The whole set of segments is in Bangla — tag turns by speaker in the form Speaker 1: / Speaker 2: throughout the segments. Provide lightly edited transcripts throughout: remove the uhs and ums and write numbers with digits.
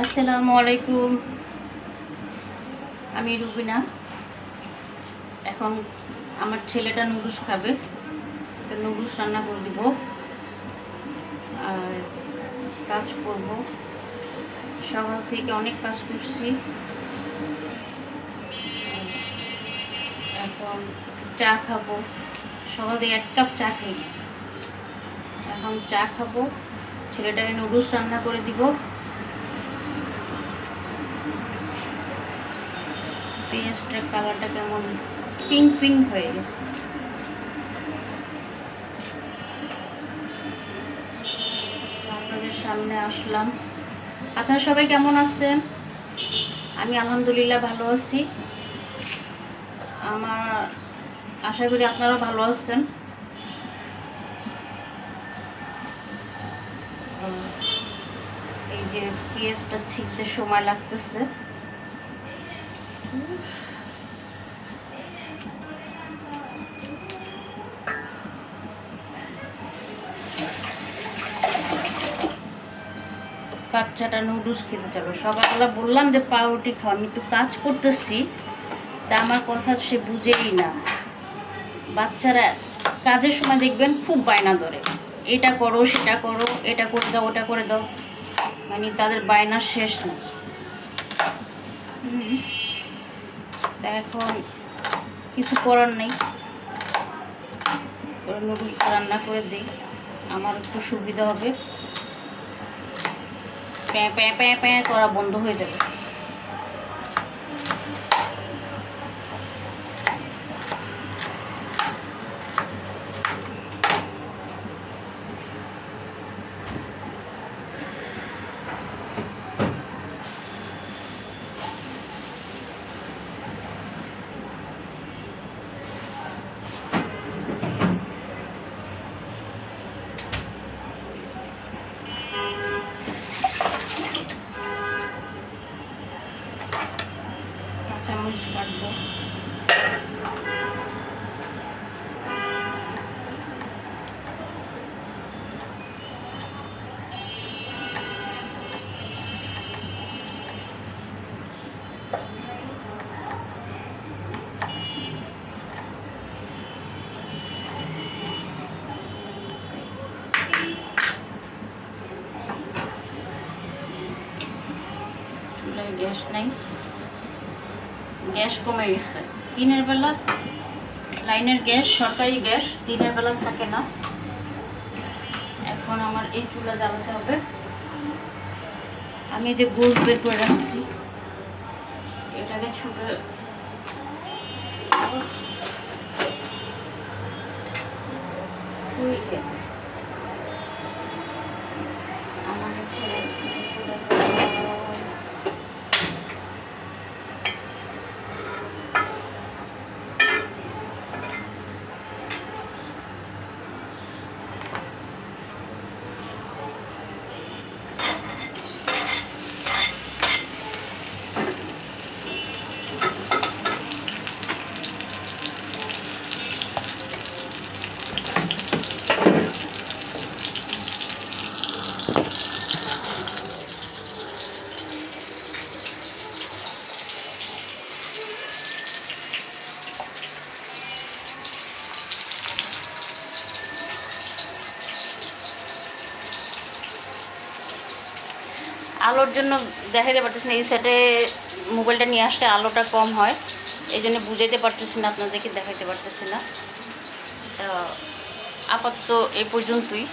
Speaker 1: আসসালামু আলাইকুম। আমি রুবিনা। এখন আমার ছেলেটা নুডলস খাবে, তো নুডলস রান্না করে দিব আর কাজ করব। সকাল থেকে অনেক কাজ করছি। এখন চা খাবো। সকাল থেকে 1 কাপ চা খাই। এখন চা খাবো, ছেলেটাকে নুডলস রান্না করে দিব। পেঁয়াজটার কালারটা কেমন পিঙ্ক পিঙ্ক হয়ে গেছে। আপনাদের সামনে আসলাম। আপনারা সবাই কেমন আছেন? আমি আলহামদুলিল্লাহ ভালো আছি। আমার আশা করি আপনারাও ভালো আছেন। এই যে পেঁয়াজটা ছিলতে সময় লাগতেছে। বাচ্চাটা নুডলস খেতে যাবে। সকালবেলা বললাম যে পাউরুটি খাও, আমি একটু কাজ করতেছি, তা আমার কথা সে বুঝেই না। বাচ্চারা কাজের সময় দেখবেন খুব বায়না ধরে, এটা করো সেটা করো, এটা করে দাও ওটা করে দাও, মানে তাদের বায়নার শেষ নেই। তা এখন কিছু করার নেই, নুডলস রান্না করে দিই, আমার একটু সুবিধা হবে। প্যাঁ প্যাঁ প্যাঁ প্যাঁ করা বন্ধ হয়ে যাবে। কাঁচামরিচ কাটবো। চুলায় গ্যাস নাই, গ্যাস কমে গেছে। দিনের বেলা লাইনের গ্যাস, সরকারি গ্যাস দিনের বেলা থাকে না। এখন আমার এই চুলা জ্বালাতে হবে। আমি যে গোল বের করে রাখছি, এটাকে ছুটে আমাকে ছেড়ে আলোর জন্য দেখাতে পারতেছি না। এই সাইডে মোবাইলটা নিয়ে আসলে আলোটা কম হয়, এই জন্য বুঝাইতে পারতেছি না, আপনাদেরকে দেখাতে পারতেছি না। তো আপাতত এই পর্যন্তই।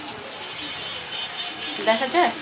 Speaker 1: দেখা যায়